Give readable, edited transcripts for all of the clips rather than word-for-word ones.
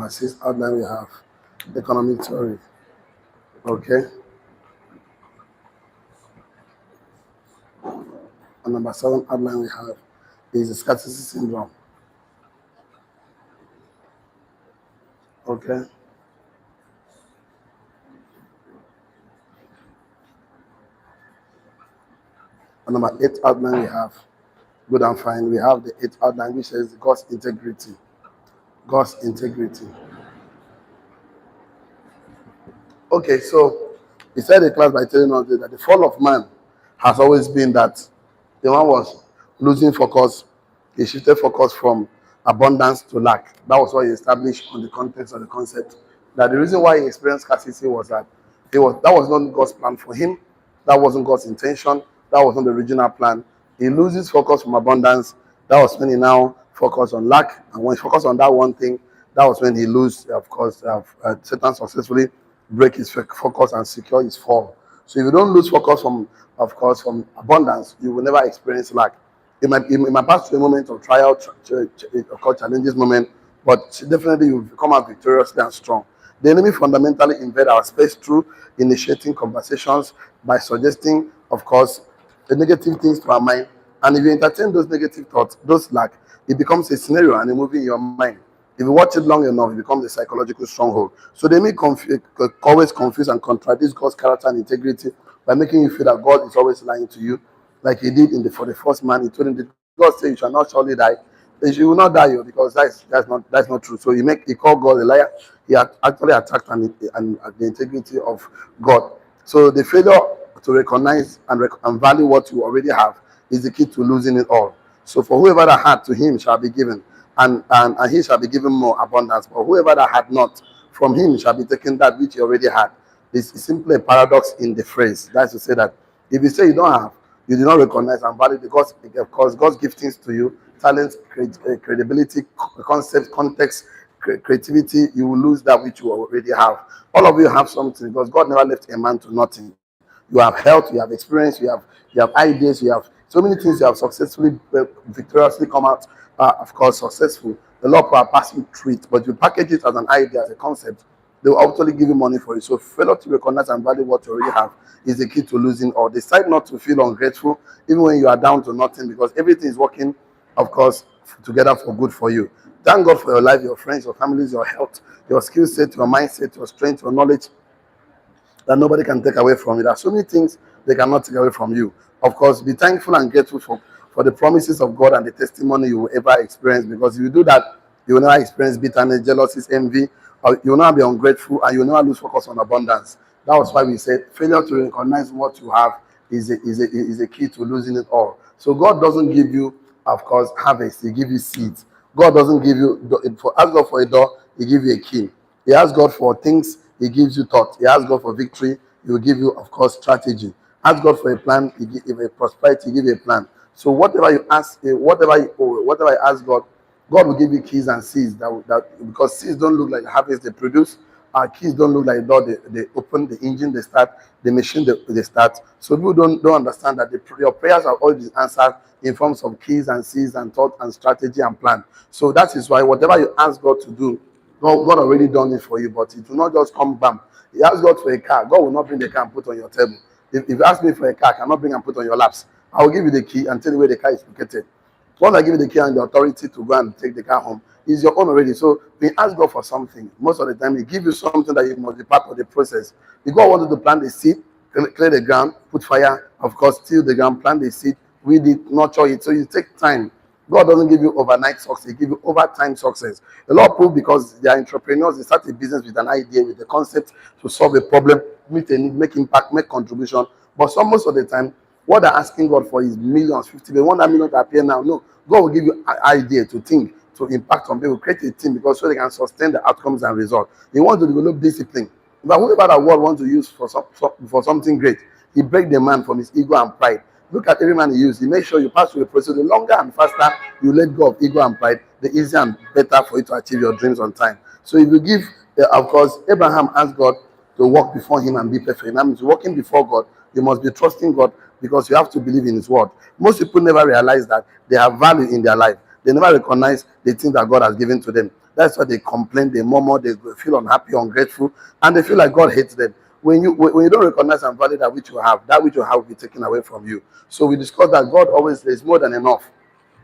Number 6 outline we have economic theory. Okay. And number 7 outline we have is the scarcity syndrome. Okay. And number 8 outline we have, good and fine, we have the 8th outline which says God's integrity. God's integrity. Okay, so he started the class by telling us that the fall of man has always been that the man was losing focus. He shifted focus from abundance to lack. That was what he established on the context of the concept. That the reason why he experienced scarcity was that that was not God's plan for him. That wasn't God's intention. That wasn't the original plan. He loses focus from abundance. That was when he now focused on lack. And when he focused on that one thing, that was when he lose, of course, Satan successfully break his focus and secure his fall. So if you don't lose focus from, of course, from abundance, you will never experience lack. It might pass through a moment of trial, of course, challenges moment, but definitely you will come out victoriously and strong. The enemy fundamentally invade our space through initiating conversations by suggesting, of course, the negative things to our mind. And if you entertain those negative thoughts, those lack, it becomes a scenario and a movie in your mind. If you watch it long enough, it becomes a psychological stronghold. So they may always confuse and contradict God's character and integrity by making you feel that God is always lying to you, like he did for the first man. He told him that God said you shall not surely die. You will not die, because that's not true. So he called God a liar. He actually attacked the integrity of God. So the failure to recognize and value what you already have is the key to losing it all. So for whoever that had, to him shall be given, and he shall be given more abundance. But whoever that had not, from him shall be taken that which he already had. This is simply a paradox in the phrase. That's to say that if you say you don't have, you do not recognize and value because, of course, God's giftings to you, talents, credibility, concept, context, creativity, you will lose that which you already have. All of you have something because God never left a man to nothing. You have health, you have experience, you have ideas, you have so many things you have successfully, victoriously come out, of course, successful. A lot of people are passing through it, but you package it as an idea, as a concept, they will actually give you money for it. So failure to recognize and value what you already have is the key to losing, or decide not to feel ungrateful even when you are down to nothing, because everything is working, of course, together for good for you. Thank God for your life, your friends, your families, your health, your skill set, your mindset, your strength, your knowledge, that nobody can take away from you. There are so many things they cannot take away from you. Of course, be thankful and grateful for the promises of God and the testimony you will ever experience, because if you do that, you will never experience bitterness, jealousy, envy, or you will never be ungrateful, and you will never lose focus on abundance. That was why we said failure to recognize what you have is a key to losing it all. So God doesn't give you, of course, harvest. He gives you seeds. God doesn't give you, ask God for a door, he gives you a key. He asks God for things, he gives you thought. He asks God for victory, he will give you, of course, strategy. Ask God for a plan, he give you a prosperity, he give you a plan. So whatever you ask, whatever you ask God, God will give you keys and seeds that because seeds don't look like the harvest they produce. Our keys don't look like the door they open, the engine they start, the machine they start. So people don't understand that your prayers are always answered in forms of keys and seeds and thought and strategy and plan. So that is why whatever you ask God to do, God already done it for you, but it will not just come bam. You ask God for a car, God will not bring the car and put on your table. If you ask me for a car, I cannot bring and put on your laps. I will give you the key and tell you where the car is located. Once I give you the key and the authority to go and take the car home, it's your own already. So we ask God for something. Most of the time, He gives you something that you must be part of the process. If God wanted to plant the seed, clear the ground, put fire, of course, till the ground, plant the seed, weed it, nurture it. So it takes time. God doesn't give you overnight success. He gives you overtime success. A lot of people, because they are entrepreneurs, they start a business with an idea, with a concept to solve a problem, meet a need, make impact, make contribution. But most of the time, what they're asking God for is millions, 50 million, 1 million to appear now. No, God will give you an idea to think, to impact on people, create a team, because so they can sustain the outcomes and results. He wants to develop discipline. But whoever the world wants to use for something great, he break the man from his ego and pride. Look at every man he uses. He makes sure you pass through the process. The longer and faster you let go of ego and pride, the easier and better for you to achieve your dreams on time. So if you give, of course, Abraham asked God to walk before him and be perfect. That means walking before God, you must be trusting God, because you have to believe in his word. Most people never realize that they have value in their life. They never recognize the things that God has given to them. That's why they complain, they murmur, they feel unhappy, ungrateful, and they feel like God hates them. When you don't recognize and value that which you have will be taken away from you. So we discussed that God always there's more than enough.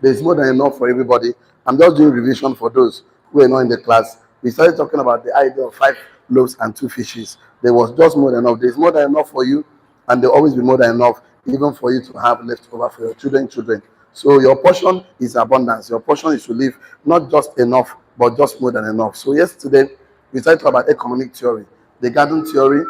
There's more than enough for everybody. I'm just doing revision for those who are not in the class. We started talking about the idea of 5 loaves and 2 fishes. There was just more than enough. There's more than enough for you, and there will always be more than enough, even for you to have left over for your children. So your portion is abundance. Your portion is to live not just enough, but just more than enough. So yesterday we started talking about economic theory, the garden theory,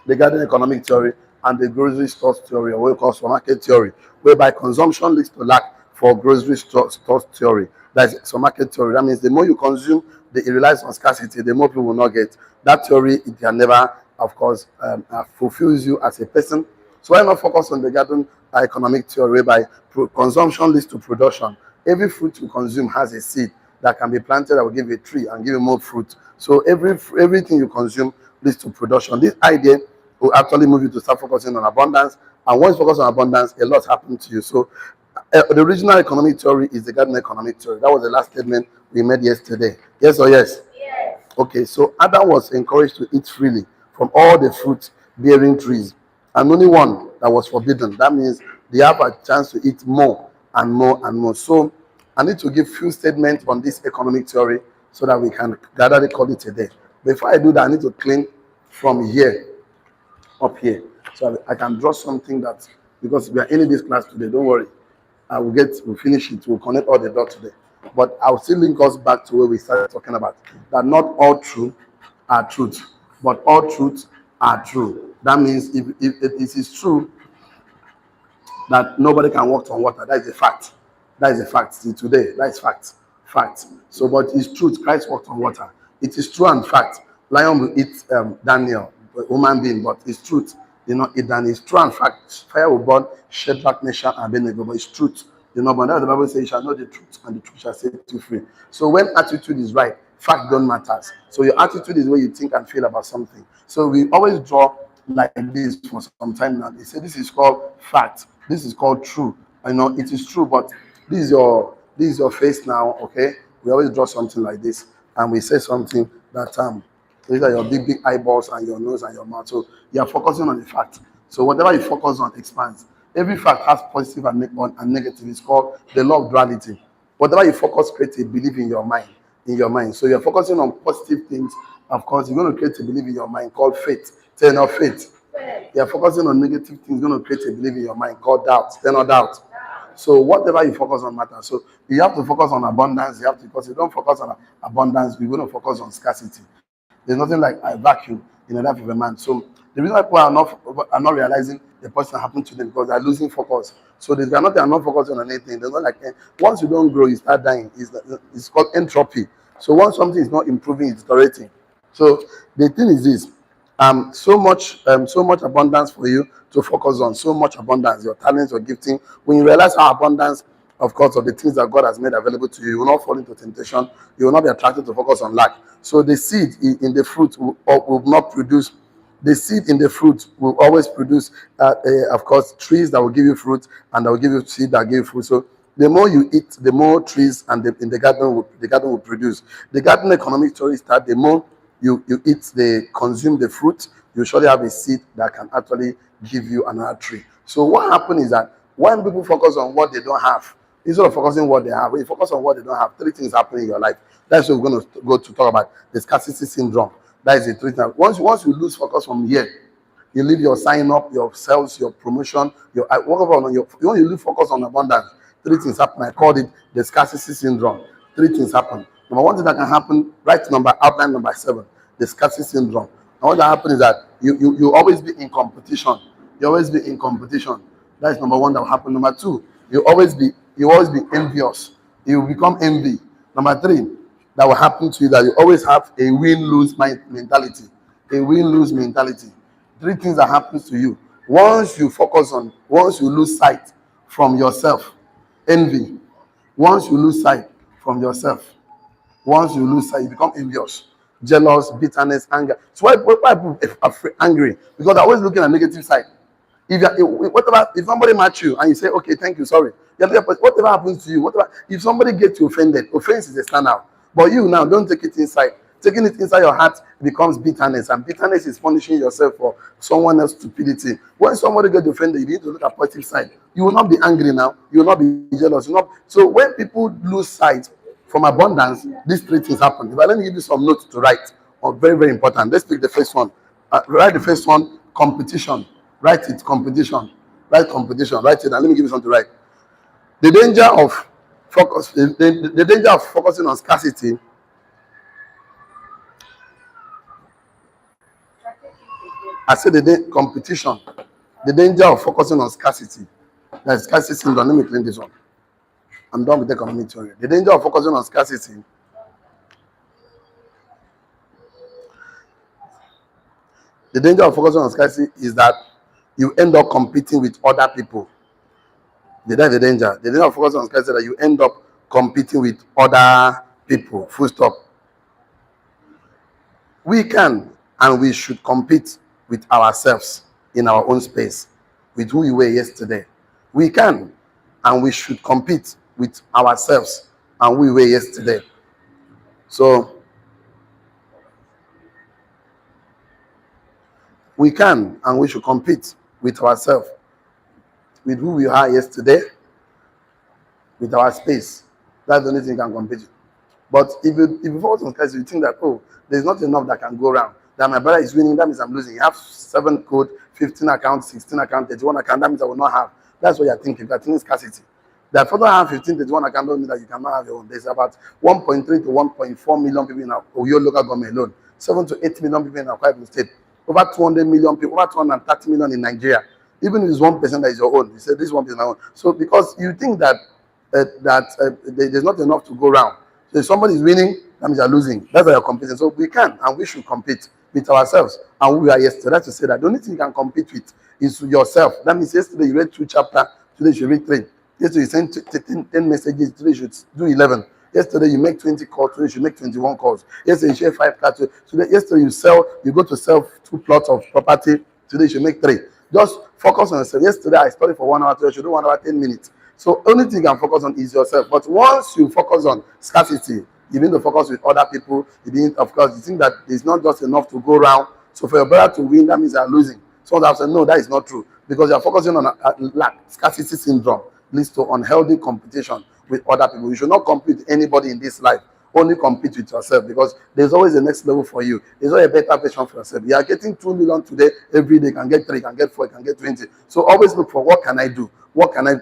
the garden economic theory, and the grocery store theory, or what we call supermarket theory, whereby consumption leads to lack for grocery store theory. That's supermarket theory. That means the more you consume, it relies on scarcity, the more people will not get. That theory, it can never, of course, fulfills you as a person. So why not focus on the garden economic theory, whereby consumption leads to production. Every fruit you consume has a seed that can be planted that will give you a tree and give you more fruit. So everything you consume leads to production. This idea will actually move you to start focusing on abundance. And once you focus on abundance, a lot happens to you. So the original economic theory is the garden economic theory. That was the last statement we made yesterday. Yes or yes? Yes. Okay, so Adam was encouraged to eat freely from all the fruit-bearing trees, and only one that was forbidden. That means they have a chance to eat more and more and more. So I need to give few statements on this economic theory so that we can gather the call it a day. Before I do that, I need to clean from here up here, so I can draw something that, because we are in this class today, don't worry, we'll finish it, we'll connect all the dots today, but I'll still link us back to where we started talking about that not all truth are truth, but all truths are true. That means if it is true that nobody can walk on water, that is a fact. That is a fact. See, today, that is fact. Fact. So, but it's truth. Christ walked on water. It is true and fact. Lion will eat Daniel, human being, but it's truth. You know, it's true and fact. Fire will burn Shadrach, Meshach, and Abednego, but it's truth. You know, but now the Bible says, "You shall know the truth, and the truth shall set you free." So when attitude is right, fact don't matter. So your attitude is what you think and feel about something. So we always draw like this for some time now. They say this is called fact. This is called true. I know it is true, but this is your face now. Okay, we always draw something like this, and we say something that these are your big eyeballs and your nose and your mouth. So you are focusing on the fact. So whatever you focus on expands. Every fact has positive and negative. It's called the law of duality. Whatever you focus, create a belief in your mind. So you're focusing on positive things. Of course, you're going to create a belief in your mind called faith. Turn off faith. You're focusing on negative things, you're going to create a belief in your mind called doubt. Turn on doubt. So whatever you focus on matters. So you have to focus on abundance. Because if you don't focus on abundance, we're going to focus on scarcity. There's nothing like a vacuum in the life of a man. So the reason why people are not realizing the person happened to them, because they're losing focus. So they are not focusing on anything. They're not like once you don't grow, you start dying. It's called entropy. So once something is not improving, it's deteriorating. So the thing is this: so much abundance for you to focus on. So much abundance, your talents, your gifting. When you realize how abundance, of course, of the things that God has made available to you, you will not fall into temptation. You will not be attracted to focus on lack. So the seed in the fruit will not produce. The seed in the fruit will always produce, of course, trees that will give you fruit, and that will give you seed that give you fruit. So the more you eat, the more trees and in the garden will produce. The garden economic theory start. The more you eat, consume the fruit, you surely have a seed that can actually give you another tree. So what happens is that when people focus on what they don't have, instead of focusing on what they have, when you focus on what they don't have, 3 things happen in your life. That's what we're going to go to talk about: the scarcity syndrome. That is the 3 things. Once you lose focus from here, you leave your sign up, your sales, your promotion, whatever on when you lose focus on abundance, 3 things happen. I called it the scarcity syndrome. 3 things happen. Number one thing that can happen, outline number 7, the scarcity syndrome. And what that happens is that you always be in competition. You always be in competition. That is number one that will happen. Number 2, you always be envious. You will become envy. Number 3, that will happen to you, that you always have a win-lose mentality. A win-lose mentality. 3 things that happens to you. Once you lose sight from yourself, envy. Once you lose sight from yourself, once you lose sight, you become envious, jealous, bitterness, anger. So why people are angry? Because they're always looking at negative side. If somebody match you and you say, okay, thank you, sorry. Whatever happens to you, if somebody gets you offended, offense is a standout. But you now don't take it inside. Taking it inside your heart becomes bitterness, and bitterness is punishing yourself for someone else's stupidity. When somebody gets offended, you need to look at positive side. You will not be angry now. You will not be jealous. You will not. So when people lose sight from abundance, these three things happen. If I let me give you some notes to write, very, very important. Let's pick the first one. Write the first one, competition. Write it, competition. Write competition. Write it, and let me give you something to write. The danger of focus, the danger of focusing on scarcity. I said competition. The danger of focusing on scarcity. That's scarcity syndrome. Let me clean this one. I'm done with the community. The danger of focusing on scarcity. The danger of focusing on scarcity is that you end up competing with other people. That's the danger. The danger of focusing on scarcity is that you end up competing with other people. Full stop. We can and we should compete with ourselves in our own space, with who we were yesterday. We can and we should compete with ourselves and who we were yesterday. So we can and we should compete with ourselves, with who we are yesterday, with our space. That's the only thing you can compete with. But if you focus on scarcity, you think that, oh, there's not enough that can go around. That my brother is winning, that means I'm losing. You have 7 code, 15 accounts, 16 accounts, 31 accounts, that means I will not have. That's what you're thinking. You're thinking scarcity. That further have 15, 31 accounts don't mean that you cannot have your own. There's about 1.3 to 1.4 million people in our Oyo local government alone. 7 to 8 million people in our Kwara state. Over 200 million people, over 230 million in Nigeria. Even if it's 1% that is your own, you say this 1% is my own. So because you think that there's not enough to go around. So if somebody is winning, that means you're losing. That's why you're competing. So we can and we should compete with ourselves and who we are yesterday. That's to say that the only thing you can compete with is yourself. That means yesterday you read 2 chapters, today you should read 3. Yesterday you sent 10 messages, today you should do 11. Yesterday you make 20 calls, today you should make 21 calls. Yesterday you share 5 cards. Yesterday you go to sell 2 plots of property, today you should make 3. Just focus on yourself. Yesterday I studied for 1 hour, today I should do 1 hour 10 minutes. So only thing you can focus on is yourself. But once you focus on scarcity, you need to focus with other people. You need, of course, you think that it's not just enough to go around. So for your brother to win, that means you're losing. So I said, no, that is not true. Because you're focusing on lack. Scarcity syndrome leads to unhealthy competition with other people. You should not compete with anybody in this life. Only compete with yourself, because there's always a next level for you. There's always a better version for yourself. You are getting 2 million today, every day, you can get 3, you can get 4, you can get 20. So always look for what can I do? What can I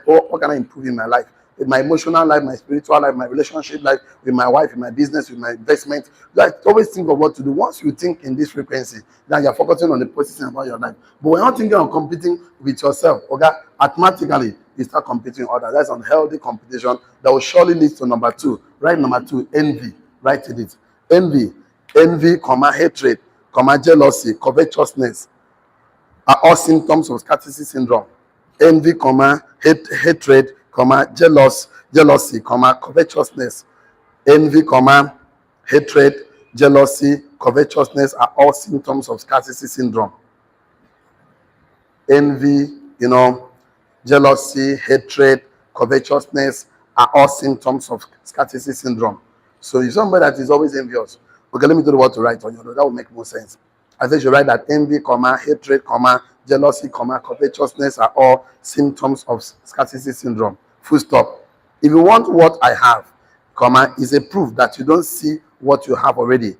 improve in my life? In my emotional life, my spiritual life, my relationship life, with my wife, in my business, with my investment. Like, always think of what to do. Once you think in this frequency, then you're focusing on the positive thing about your life. But when you're thinking of competing with yourself, okay, automatically you start competing with others. That's unhealthy competition that will surely lead to number 2. Right, number 2, envy. Write it. Envy, hatred, jealousy, covetousness are all symptoms of scarcity syndrome. Envy, hatred, jealousy, covetousness. Envy, hatred, jealousy, covetousness are all symptoms of scarcity syndrome. Envy, jealousy, hatred, covetousness are all symptoms of scarcity syndrome. So if somebody that is always envious, okay, let me tell you what to write on your note. That will make more sense. I think you write that envy, hatred, jealousy, covetousness are all symptoms of scarcity syndrome. Full stop. If you want what I have, is a proof that you don't see what you have already.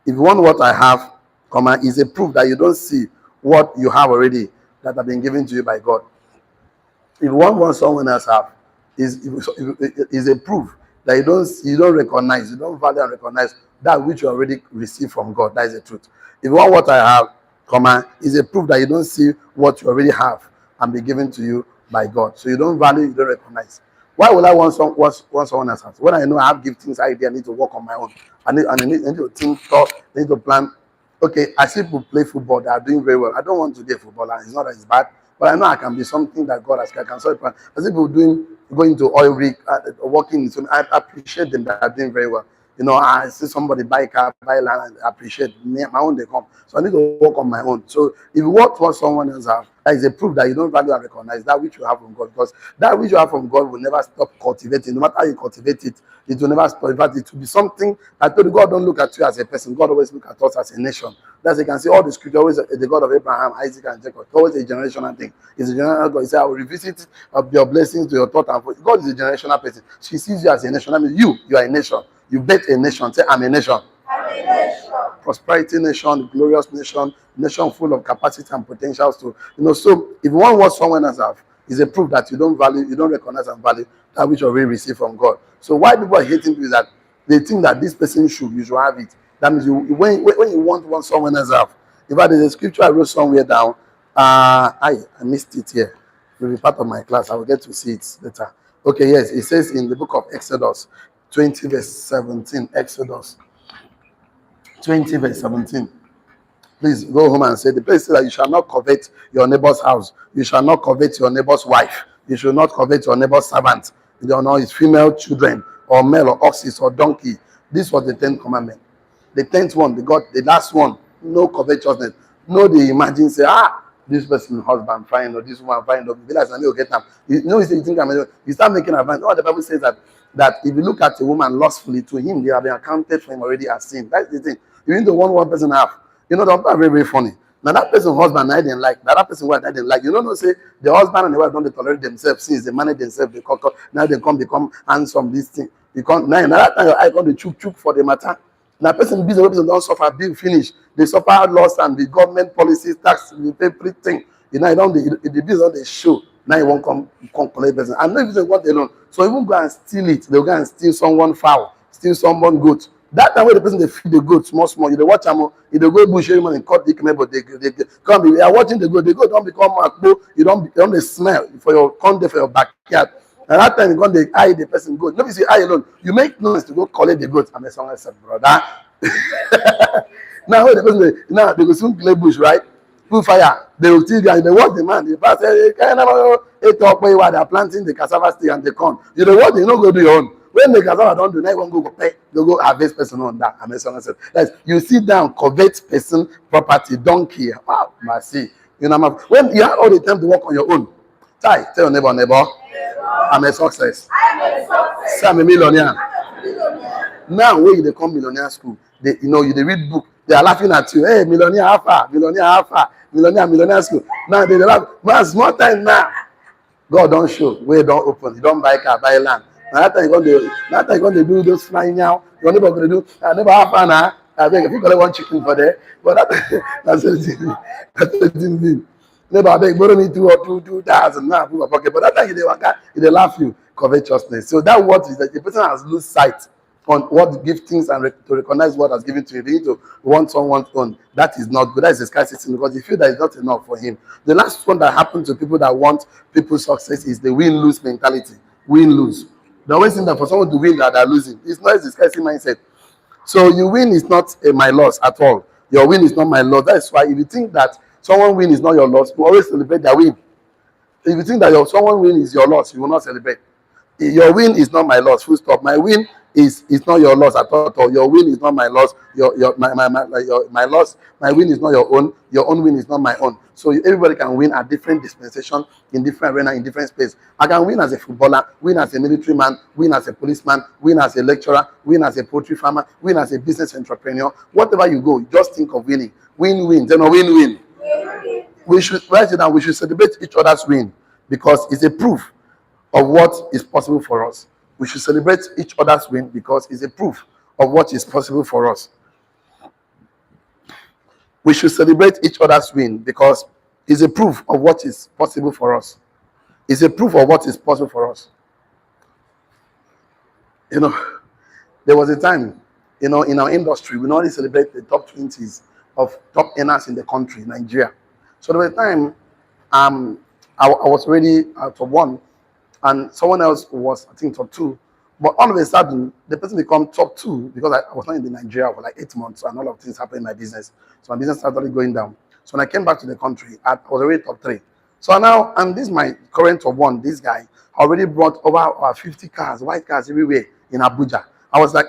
If you want what I have, is a proof that you don't see what you have already that have been given to you by God. If you want what someone else have, is a proof that you don't recognize, you don't value and recognize that which you already received from God. That is the truth. If you want what I have, is a proof that you don't see what you already have and be given to you by God. So you don't value, you don't recognize. Why would I want someone else has? When I know I have giftings, I need to work on my own. I need to think, thought, I need to plan. Okay, I see people play football, they are doing very well. I don't want to be a footballer. It's not that it's bad, but I know I can be something that God has. I can solve I see people going to oil rig, working. So I appreciate them that are doing very well. I see somebody buy car, buy land, and appreciate my own they come. So I need to work on my own. So if you work for someone else have, that is a proof that you don't value and recognize that which you have from God. Because that which you have from God will never stop cultivating. No matter how you cultivate it, it will never stop. In fact, it will be something that God don't look at you as a person. God always look at us as a nation. That's you can see all the scripture always the God of Abraham, Isaac, and Jacob. It's always a generational thing. It's a generational God. He said, I will revisit of your blessings to your thought and voice. God is a generational person. She sees you as a nation. I mean, you are a nation. You bet a nation. Say, I'm a nation. I'm a nation. Prosperity nation, glorious nation, nation full of capacity and potentials to, so if you want what someone else have, is a proof that you don't value, you don't recognize and value that which you already receive from God. So why people are hating you is that they think that this person you should have it. That means when you want what someone else have. In fact, there's a scripture I wrote somewhere down. I missed it here. It will be part of my class. I will get to see it later. Okay, yes, it says in the book of Exodus 20 verse 17. Exodus 20 verse 17. Please go home and say, the place says that you shall not covet your neighbor's house. You shall not covet your neighbor's wife. You should not covet your neighbor's servant. You don't know his female children, or male, or oxes, or donkey. This was the 10th commandment. The 10th one, the last one, no covetousness. No, they imagine, say, this person husband fine, or this woman fine, or be like, get them. You think you start making advance. Oh, the Bible says that if you look at a woman lustfully, to him, they have been accounted for him already as sin. That's the thing. You need the one person have. The are very, very funny. Now that person husband I didn't like. That person wife I didn't like. Say the husband and the wife don't tolerate themselves since they manage themselves. They now they become handsome. This thing. Now that time I got the chook for the matter. Now person business person don't suffer bill finish. They suffer loss and the government policies, tax, everything. You don't the business they show. Now you won't come collect person. And no if they want alone. So even go and steal it. They'll go and steal someone fowl, steal someone goat. That time when the person they feed the goat small, you they watch them, you they go bush and cut the but they come. You are watching the goat don't become akpo, you don't smell for your conde for your backyard. And that time you go they eye the person goat. Nobody say eye alone. You make noise to go collect the goat. I'm a song I said, brother. Now when the person now they go soon play bush, right? Put fire, they will still they watch the man, they pass they are planting the cassava stick and the corn. You know what? You don't go do your own. When the cassava don't do, now you go pay, you go harvest person on that. I'm a son. That's you sit down, covet person property, donkey. Wow, mercy. When you have all the time to work on your own. Tell your neighbor, I'm a success. Say I'm a millionaire. Now when they come millionaire school, they they read book, they are laughing at you. Hey, millionaire alpha, millionaire school. Now they laugh. Man, small time now. God don't show, way don't open, you don't buy car, buy land. That time you're going to do those flying now. You're never going to do. I never have fun. I think if you collect one chicken for there, but that's the thing. Never I beg borrow me 2,000 now put my pocket. But that time they laugh you covetousness. So that what is that the person has lose sight on what giftings and to recognize what has given to you. They need to want someone's own. That is not good. That is a scarcity because they feel that it's not enough for him. The last one that happened to people that want people's success is the win-lose mentality. Win-lose. They always think that for someone to win that they're losing. It's not a scarcity mindset. So you win is not my loss at all. Your win is not my loss. That's why if you think that someone win is not your loss, you always celebrate their win. If you think that someone win is your loss, you will not celebrate. Your win is not my loss. Full stop. My win is not your loss at all. Your win is not my loss. My loss. My win is not your own. Your own win is not my own. So everybody can win at different dispensation, in different arena, in different space. I can win as a footballer, win as a military man, win as a policeman, win as a lecturer, win as a poultry farmer, win as a business entrepreneur. Whatever you go, just think of winning. Win-win. Then win-win. We should write it down. We should celebrate each other's win because it's a proof of what is possible for us. We should celebrate each other's win because it's a proof of what is possible for us. We should celebrate each other's win because it's a proof of what is possible for us. It's a proof of what is possible for us. There was a time, in our industry, we normally celebrate the top 20s of top earners in the country, Nigeria. So there was a time I was already top one, and someone else was, I think, top two. But all of a sudden, the person became top two because I was not in Nigeria for like 8 months, and all of things happened in my business. So my business started going down. So when I came back to the country, I was already top three. So now, and this is my current top one, this guy already brought over 50 cars, white cars everywhere in Abuja. I was like,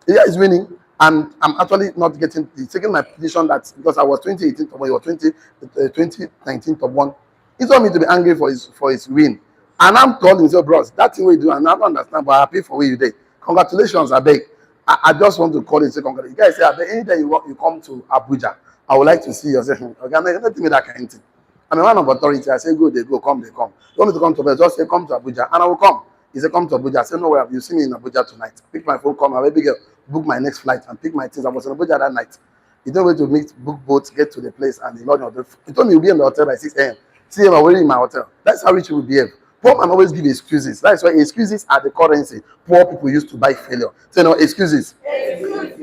Yeah, he's winning, and I'm actually not getting. He's taking my position that because I was 2018 top one, he was 2019 top one. He told me to be angry for his win, and I'm calling so bros. That thing we do, and I don't understand, but I'm happy for what you did. Congratulations, I beg. I just want to call and say congratulations. You guys say, I beg, anytime you come to Abuja, I would like to see you. Say, okay, don't tell me that kind of thing. I'm a man of authority. I say, go, they go, come, they come. You want me to come to Abuja? Just say, come to Abuja, and I will come. He said, come to Abuja. I said, no, where you see me in Abuja tonight. Pick my phone, come, my baby girl, book my next flight, and pick my things. I was in Abuja that night. He don't wait to meet, book boats, get to the place, and he lodge on the. He told me he'll be in the hotel by 6 a.m. See him already in my hotel. That's how rich he will behave. Poor man always give excuses. That's why excuses are the currency poor people used to buy failure. Say no, excuses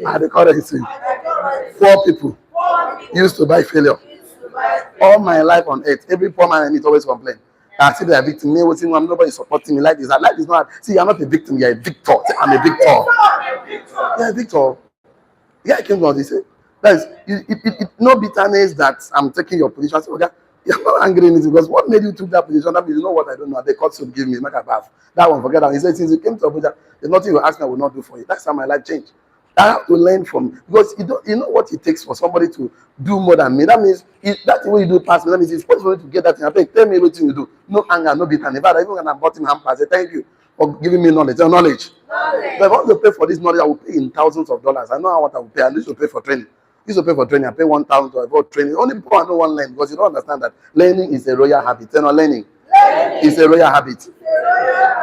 are the currency poor people used to buy failure. All my life on earth, every poor man I meet always complain. I see they are victim. Nobody supporting me. Life is life is not. See, you're not a victim. You're a victor. Say, I'm a victor. You're a victor. Yeah, I came to say that is no bitterness that I'm taking your position. I say, okay, you're not angry in it because what made you took that position? That means you know what I don't know. They cut should give me make a bath. That one, forget that. He said, since you came to Abuja, there's nothing you ask me I will not do for you. That's how my life changed. I have to learn from because you know what it takes for somebody to do more than me. That means that way you do past me. That means it's possible to get that thing. I think tell me what you do. No anger, no bitterness. But even when I bought him hamper, I say thank you for giving me knowledge. Knowledge. But if I want to pay for this knowledge, I will pay in thousands of dollars. I know how much I will pay. I used to pay for training. I pay 1,000 for training. Only people I know want learn because you don't understand that learning is a royal habit. You know, learning is a royal habit.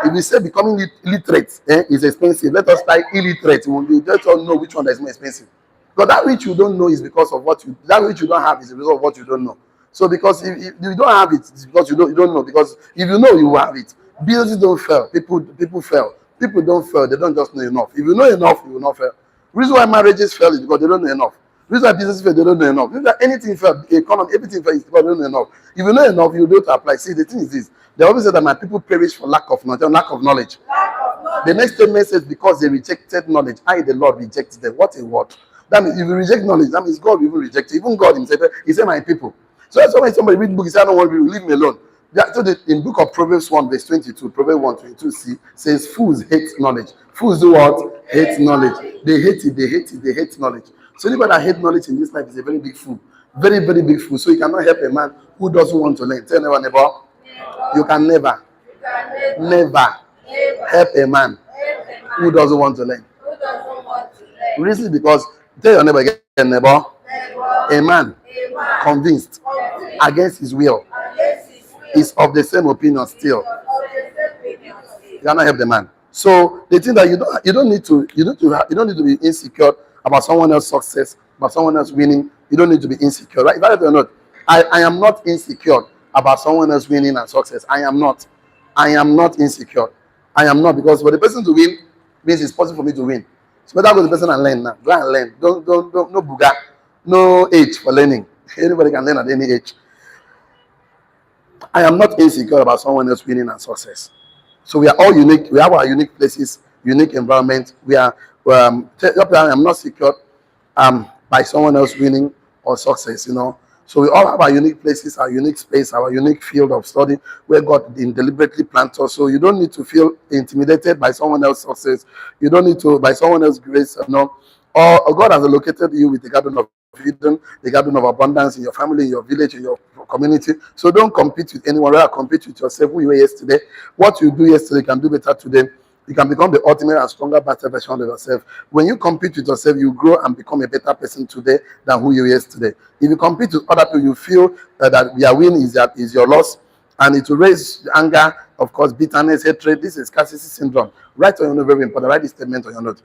If we say becoming literate is expensive, let us try illiterate. We just don't know which one is more expensive. Because that which you don't know is because of what you that which you don't have is because of what you don't know. So because if you don't have it, it's because you don't know. Because if you know you will have it. Businesses don't fail. People fail. People don't fail. They don't just know enough. If you know enough, you will not fail. The reason why marriages fail is because they don't know enough. The reason why businesses fail, they don't know enough. The reason why anything fail, the economy, everything fail is because they don't know enough. If you know enough, you'll be able to apply. See, the thing is this. They always say that my people perish for lack of knowledge. Lack of knowledge. The next statement says, because they rejected knowledge, I, the Lord, rejected them. What a word. That means if you reject knowledge, that means God will even reject you. Even God himself, he said, my people. So that's why when somebody read book, he said, I don't want you, leave me alone. So in book of Proverbs 1, verse 22, Proverbs 1:22c says, fools hate knowledge. Fools do what? Hate knowledge. They hate it, they hate it, they hate knowledge. So anybody that hates knowledge in this life is a very big fool. Very, very big fool. So you cannot help a man who doesn't want to learn. Tell anyone about. You can never help a man who doesn't want to learn. Reason because tell your neighbor again, neighbor, a man convinced against his will is of the same opinion still. You cannot help the man. So the thing that you don't need to be insecure about someone else's success, about someone else winning. You don't need to be insecure, right? If I or not, I am not insecure about someone else winning and success. I am not. I am not insecure. I am not, because for the person to win means it's possible for me to win. So better go to the person and learn now. Go and learn. Don't no buga, no age for learning. Anybody can learn at any age. I am not insecure about someone else winning and success. So we are all unique. We have our unique places, unique environment. We are. I am not secure by someone else winning or success. So we all have our unique places, our unique space, our unique field of study where God deliberately planted us. So you don't need to feel intimidated by someone else's success. You don't need to by someone else's grace. Or God has allocated you with the garden of Eden, the garden of abundance in your family, in your village, in your community. So don't compete with anyone. Rather compete with yourself. Who you were yesterday. What you do yesterday, you can do better today. You can become the ultimate and stronger, better version of yourself. When you compete with yourself, you grow and become a better person today than who you were yesterday. If you compete with other people, you feel that their win is your loss, and it will raise anger, of course, bitterness, hatred. This is scarcity syndrome. Write on your note, very important. Write this statement on your note.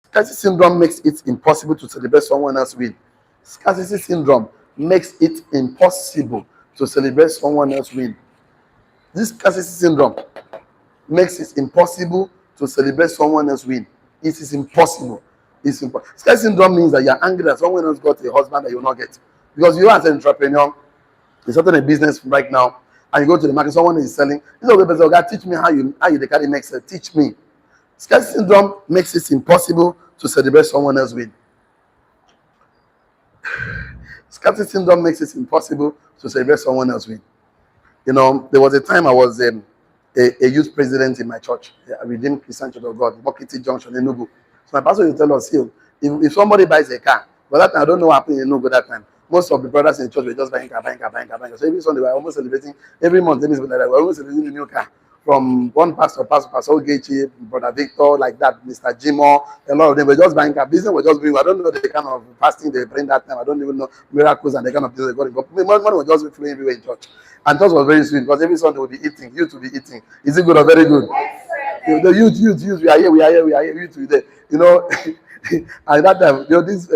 Scarcity syndrome makes it impossible to celebrate someone else's win. Scarcity syndrome makes it impossible to celebrate someone else's win. This scarcity syndrome makes it impossible to celebrate someone else's win. It is impossible. It's impossible. Scarcity syndrome means that you're angry that someone else got a husband that you will not get. Because you as an entrepreneur, you're starting a business right now, and you go to the market, someone is selling. This is a person, God, teach me how you carry next step. Teach me. Scarcity syndrome makes it impossible to celebrate someone else's win. Scarcity syndrome makes it impossible to celebrate someone else's win. There was a time I was a youth president in my church, Redeemed Christian Church of God, Bokiti Junction, Enugu. So my pastor will tell us, here, if somebody buys a car, but that time I don't know what happened in Enugu that time. Most of the brothers in the church were just buying car, buying car, buying car, buying car. So every Sunday we were almost celebrating, every month, like that, we're almost celebrating a new car. From one Pastor Ogechi, Brother Victor, like that, Mr. Jimo, a lot of them were just buying car. Business was just doing. I don't know the kind of fasting they bring that time. I don't even know miracles and the kind of things they got involved. Money was just flowing everywhere in church. And church was very sweet because every Sunday we'll be eating. Youth will be eating. Is it good or very good? The youth, we are here, youth will be there. You know, and that time, this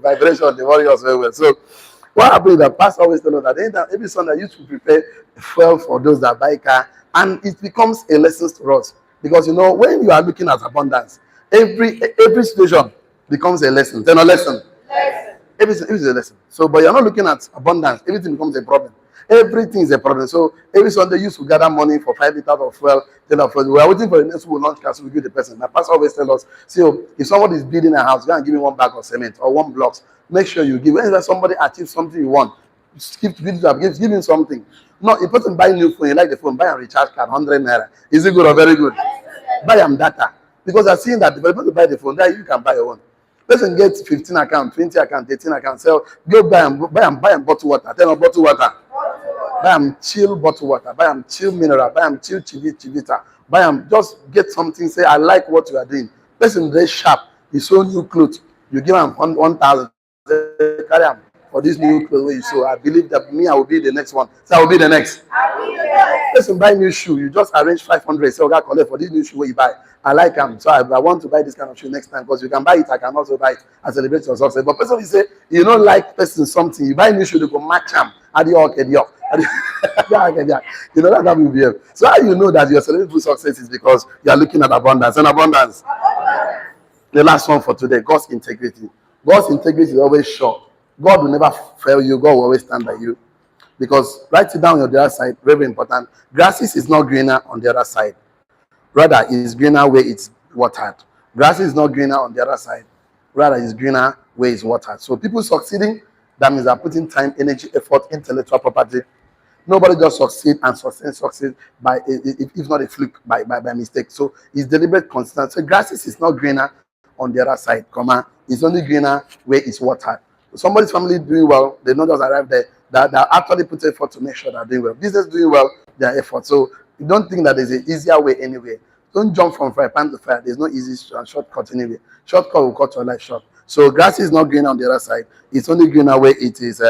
vibration, they worry us very well. So, what happened is that pastor always tell us that every Sunday you should prepare fuel for those that buy car, and it becomes a lesson to us because when you are looking at abundance, every situation becomes a lesson. Then a lesson. Everything is a lesson. So, but you're not looking at abundance. Everything becomes a problem. Everything is a problem. So every Sunday you used to gather money for 5 liters of fuel. We are waiting for the next who will launch class. We give the person. My pastor always tell us, if somebody is building a house, go and give him 1 bag of cement or 1 blocks. Make sure you give. When somebody achieves something you want, give him something. No, a person buy new phone, you like the phone, buy a recharge card, 100 naira. Is it good or very good? Buy him data. Because I've seen that if you buy the phone, then you can buy your own. Person get 15 account, 20 account, 18 account, sell, go buy them bottled water. Tell them bottled water. Buy them chill bottled water, buy them chill mineral, buy them chill chivita, buy them, just get something, say, I like what you are doing. Person very sharp, he sew new clothes, you give him 1,000, carry him for this new clothes you sew. I believe that I will be the next one. So I will be the next. Person buy new shoe, you just arrange 500, say, okay, collect for this new shoe where you buy. I like them, so I want to buy this kind of shoe next time because you can buy it, I can also buy it and celebrate your success. But person will say, you don't like person something, you buy new shoe, they go match them. You know that's how we behave. So how you know that your celebrity success is because you are looking at abundance and abundance. The last one for today, God's integrity. God's integrity is always sure. God will never fail you. God will always stand by you. Because write it down on the other side, very important. Grasses is not greener on the other side. Rather, it is greener where it's watered. Grass is not greener on the other side. Rather, it's greener where it's watered. So people succeeding, that means they're putting time, energy, effort, intellectual property. Nobody just succeed by, if not a fluke, by mistake. So it's deliberate, consistent. So grasses is not greener on the other side, it's only greener where it's watered. Somebody's family doing well, they not just arrive there, that actually put effort to make sure they're doing well. Business doing well, their effort. So you don't think that there's an easier way anywhere. Don't jump from fire pan to fire. There's no easy shortcut anyway. Shortcut will cut your life short. So grass is not green on the other side. It's only greener where it is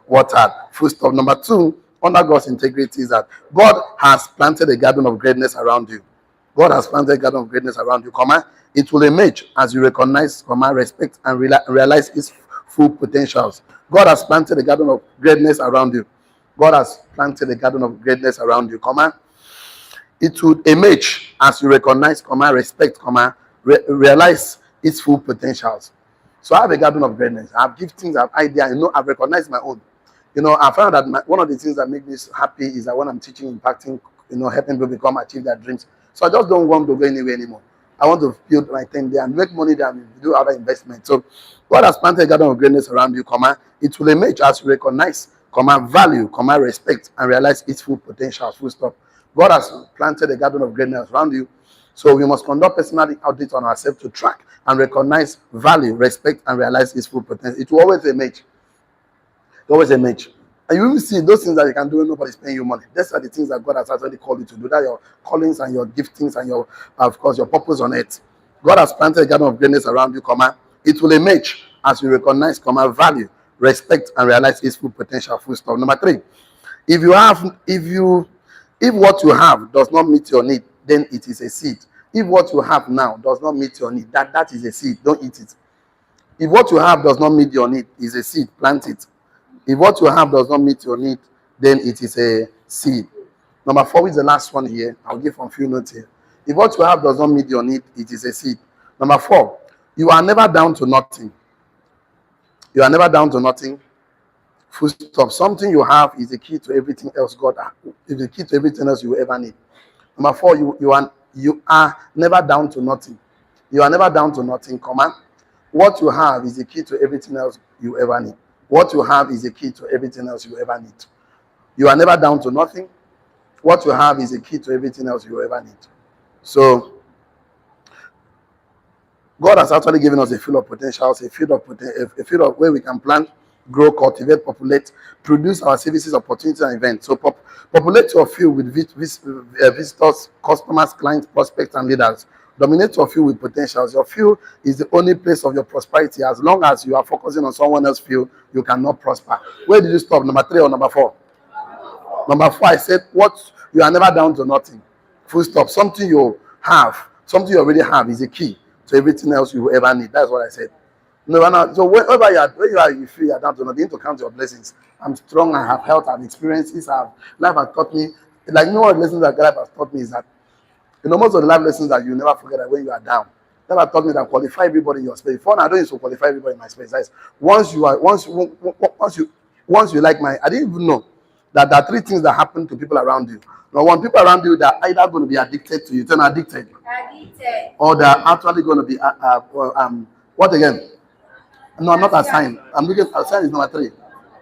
watered. Full stop. Number 2, under God's integrity is that God has planted a garden of greatness around you. God has planted a garden of greatness around you, it will emerge as you recognize, respect, and realize its full potentials. God has planted a garden of greatness around you. God has planted a garden of greatness around you, it will emerge as you recognize, respect, realize its full potentials. So I have a garden of greatness. I have giftings, I have ideas. I've recognized my own. I found that one of the things that make me happy is that when I'm teaching, impacting, helping people achieve their dreams. So I just don't want to go anywhere anymore. I want to build my thing there and make money there and do other investments. So God has planted a garden of greatness around you, it will emerge as you recognize, value, respect, and realize its full potential, full stop. God has planted a garden of greatness around you. So we must conduct personal audit on ourselves to track and recognize, value, respect, and realize its full potential. It will always emerge. Always emerge. And you will see those things that you can do when nobody's paying you money. Those are the things that God has actually called you to do. That your callings and your giftings and your, of course, your purpose on earth. God has planted a garden of greatness around you, it will emerge as you recognize, value, respect, and realize its full potential, full stop. Number 3, if what you have does not meet your need, then it is a seed. If what you have now does not meet your need, that is a seed. Don't eat it. If what you have does not meet your need, is a seed. Plant it. If what you have does not meet your need, then it is a seed. Number 4 is the last one here. I'll give a few notes here. If what you have does not meet your need, it is a seed. Number 4, you are never down to nothing. You are never down to nothing. Full stop. Something you have is the key to everything else God has. Is the key to everything else you ever need. Number 4, you are never down to nothing. You are never down to nothing, What you have is the key to everything else you ever need. What you have is the key to everything else you ever need. You are never down to nothing. What you have is the key to everything else you ever need. So, God has actually given us a field of potentials, a field of where we can plant, grow, cultivate, populate, produce our services, opportunities, and events. So populate your field with visitors, customers, clients, prospects, and leaders. Dominate your field with potentials. Your field is the only place of your prosperity. As long as you are focusing on someone else's field, you cannot prosper. Where did you stop? Number 3 or number 4? Number 4, I said, what you are never down to nothing. Full stop. Something you have, something you already have is a key to everything else you will ever need. That's what I said. No. So wherever you feel you are down to nothing, you need to count your blessings. I'm strong, I have health, I have experiences, life has taught me. Like, you know what lessons that life has taught me is that, most of the life lessons that you never forget that when you are down. That have taught me that qualify everybody in your space. Before now, I don't used to qualify everybody in my space. That is, once you like my, I didn't even know that there are 3 things that happen to people around you. Now, one, people around you that are either going to be addicted to you, turn addicted, or they are actually going to be what again? No, I'm not assigned. I'm looking. Assigned is number 3.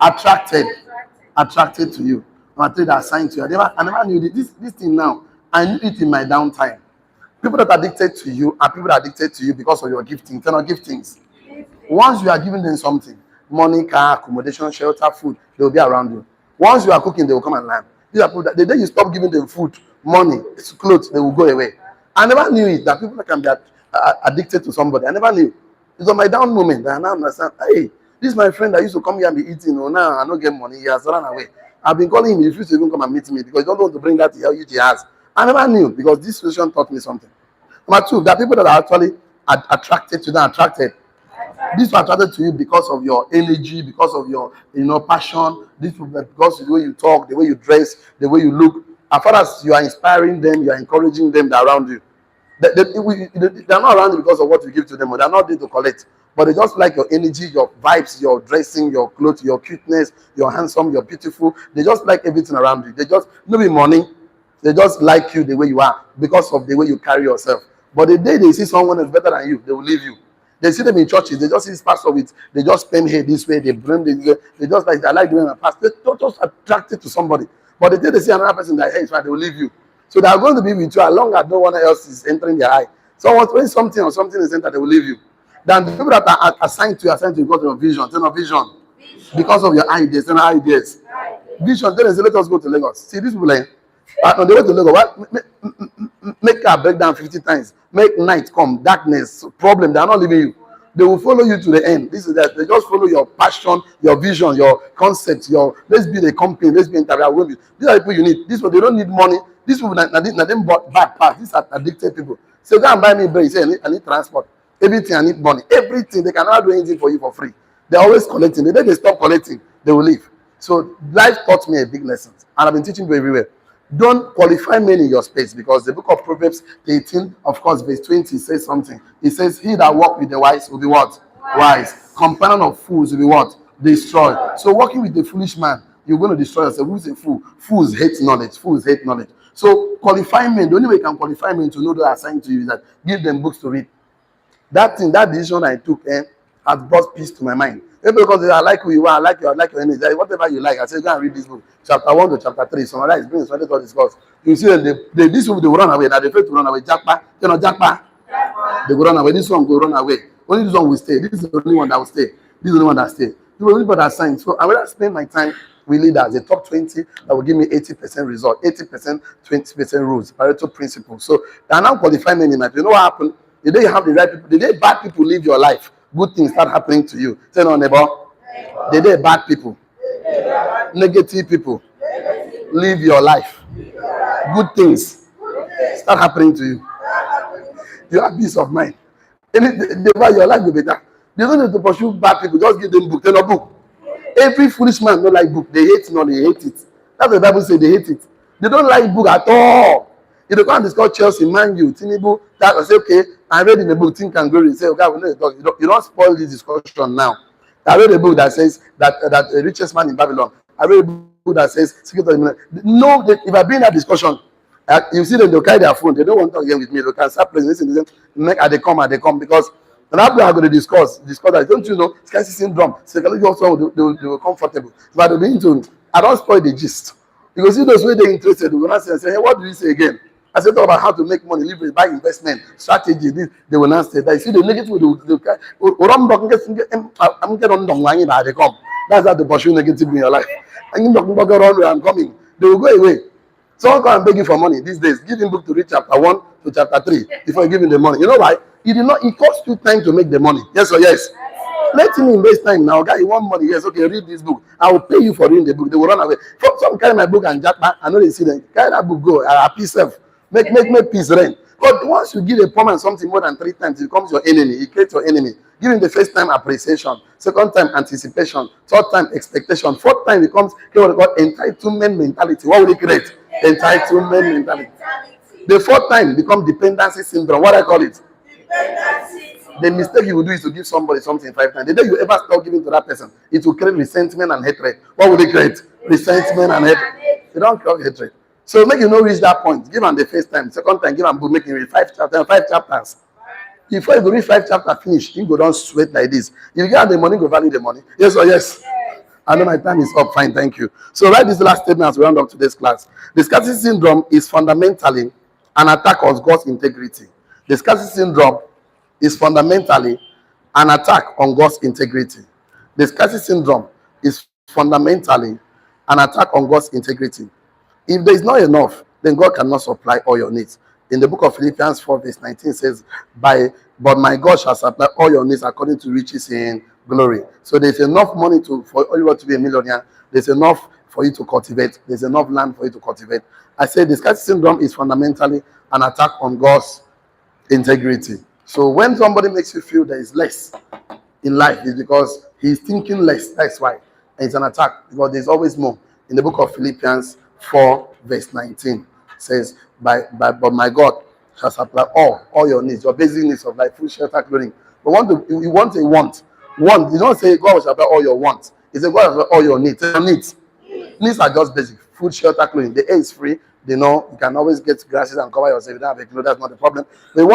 Attracted to you. Number 3, that assigned to you. I never knew this thing now. I knew it in my downtime. People that are addicted to you are people that are addicted to you because of your gifting. They're not giftings. Once you are giving them something, money, car, accommodation, shelter, food, they will be around you. Once you are cooking, they will come and learn. These are people that the day you stop giving them food, money, clothes, they will go away. I never knew it, that people that can be addicted to somebody. I never knew. It's on my down moment that I now understand, hey, this is my friend that used to come here and be eating. Oh, now I don't get money. He has run away. I've been calling him. He refused to even come and meet me because he don't want to bring that he has. I never knew because this situation taught me something. Number 2, there are people that are actually attracted to them, attracted. These are attracted to you because of your energy, because of your passion, because of the way you talk, the way you dress, the way you look. As far as you are inspiring them, you are encouraging them, they're around you. They're not around you because of what you give to them, or they're not there to collect. But they just like your energy, your vibes, your dressing, your clothes, your cuteness, your handsome, your beautiful. They just like everything around you. They just, maybe money, they just like you the way you are because of the way you carry yourself. But the day they see someone else better than you, they will leave you. They see them in churches, they just see this pastor with, they just spend here this way, they bring they just like, I like doing a pastor. They're just attracted to somebody. But the day they see another person that, hey, it's right, they will leave you. So they are going to be with you as long as no one else is entering their eye. So when something or something is entered, they will leave you. Then the people that are assigned to you because of your vision. Turn on vision. Because of your ideas, turn on ideas. Vision, then they say, let us go to Lagos. See, these people, on the way to Lagos, make car break down 50 times. Make night come, darkness, problem. They are not leaving you. They will follow you to the end. This is that. They just follow your passion, your vision, your concept, let's be the company, let's be interview. These are the people you need. These people, they don't need money. These people, they bought bad parts. These are addicted people. So go and buy me bread. You say, I need transport. Everything, I need money. Everything. They cannot do anything for you for free. They're always collecting. The day they stop collecting, they will leave. So life taught me a big lesson. And I've been teaching you everywhere. Don't qualify men in your space, because the book of Proverbs 18, of course, verse 20 says something. It says, he that walk with the wise will be what? Wise. Companion of fools will be what? Destroyed. So working with the foolish man, you're going to destroy yourself. Who's a fool? Fools hate knowledge. Fools hate knowledge. So qualify men, the only way you can qualify men to know they are assigned to you is that give them books to read. That decision I took has brought peace to my mind. Because I like who you are, I like your energy, whatever you like. I say, go and read this book, chapter 1 to chapter 3. Summarize, bring it, let us discuss. You see, this people, they will run away. Now they fail to run away. Jackpa, Jackpa. They will run away. This one will run away. Only this one will stay. This is the only one that will stay. This is the only one that stay. The only people that sign. So I will spend my time with leaders, the top 20 that will give me 80% result, 80%, 20% rules, Pareto principle. So I now qualify men in life. You know what happened? The day you have the right people, the day bad people live your life, good things start happening to you. Say no, neighbor. The day bad people, negative people live your life, good things start happening to you. You have peace of mind. Your life will be better. They don't need to pursue bad people. Just give them book. Tell them book. Every foolish man don't like book. They hate knowledge. They hate it. That's what the Bible says. They hate it. They don't like book at all. If they can't discuss Chelsea, Man U, Tinubu, that I say, okay, I read in the book, Think and Glory. Say, okay, we know the talk. You don't spoil this discussion now. I read a book that says that the richest man in Babylon. I read a book that says, no, if I bring that discussion, you see them, they'll carry their phone. They don't want to talk again with me. They can start playing. Listen, they come, because and after I'm going to discuss that. Don't you know, scarcity syndrome, psychology also, they will comfortable. But they'll be into, I don't spoil the gist. Because see those way they're interested, they will not say, hey, what do you say again? I said, talk about how to make money, leverage, buy investment, strategy. This, they will not say that. You see, the negative will I'm getting on money by the come. That's how to pursue negative in your life. And you talking about around where I'm coming. They will go away. Someone come and beg you for money these days. Give him book to read chapter 1 to chapter 3 before you give him the money. You know why? It costs you time to make the money. Yes or yes? Let him invest time now. Guy, you want money? Yes, okay, read this book. I will pay you for reading the book. They will run away. Some carry my book and jack back. I know they see them. Carry that book, go. Happy self. Make peace reign. But once you give a poor man something more than 3 times, it becomes your enemy. It creates your enemy. Give him the first time appreciation, second time anticipation, third time expectation, fourth time becomes what we call entitlement mentality. What will it create? Entitlement mentality. The fourth time becomes dependency syndrome. What I call it? The mistake you will do is to give somebody something 5 times. The day you ever stop giving to that person, it will create resentment and hatred. What will it create? Resentment and hatred. You don't create hatred. So make you know reach that point. Give them the first time, second time, give them book, making read 5 chapters. Before you go read 5 chapters, finish, you go down sweat like this. If you get the money, go value the money. Yes or yes? I know my time is up. Fine, thank you. So write this last statement as we round up today's class. The scarcity syndrome is fundamentally an attack on God's integrity. The scarcity syndrome is fundamentally an attack on God's integrity. The scarcity syndrome is fundamentally an attack on God's integrity. If there is not enough, then God cannot supply all your needs. In the book of Philippians 4 verse 19 says, but my God shall supply all your needs according to riches in glory. So there's enough money for you to be a millionaire. There's enough for you to cultivate. There's enough land for you to cultivate. I say the scarcity syndrome is fundamentally an attack on God's integrity. So when somebody makes you feel there is less in life, it's because he's thinking less. That's why. And it's an attack because there's always more. In the book of Philippians 4 verse 19 says, but my God shall supply all your needs, your basic needs of life, food, shelter, clothing. But you want a want. You don't say God will supply all your wants. He says God will supply all your needs. Your needs are just basic. Food, shelter, clothing. The air is free. You can always get grasses and cover yourself. You don't have a clothes, that's not a problem. But you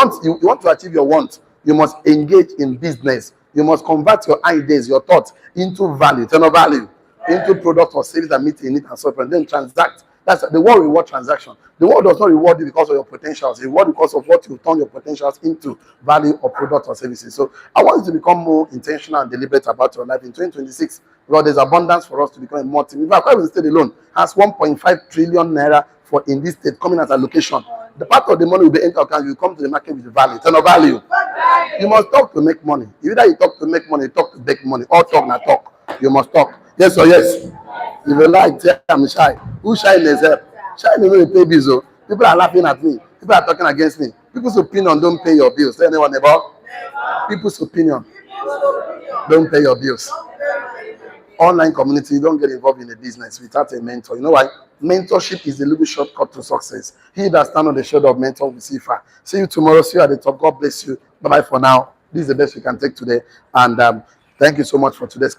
want to achieve your want, you must engage in business. You must convert your ideas, your thoughts into value, turn of value, into product or service that meet a need and so on. Then transact. That's the world reward transaction. The world does not reward you because of your potentials. It reward because of what you turn your potentials into value or product or services. So I want you to become more intentional and deliberate about your life in 2026. Because there's abundance for us to become a multi. In fact, private state alone has 1.5 trillion naira in this state coming as allocation. The part of the money will be entered account. You come to the market with the value. Turn of value. You must talk to make money. Either you talk to make money, you talk to make money. All talk, not talk. You must talk. Yes or yes? If you like, tell I'm shy. Who shy is help? Shy is no pay bills. People are laughing at me. People are talking against me. People's opinion don't pay your bills. Tell anyone about people's opinion. Don't pay your bills. Online community, don't get involved in a business without a mentor. You know why? Mentorship is the little shortcut to success. He that stands on the shoulder of mentor will see far. See you tomorrow. See you at the top. God bless you. Bye-bye for now. This is the best we can take today. And thank you so much for today's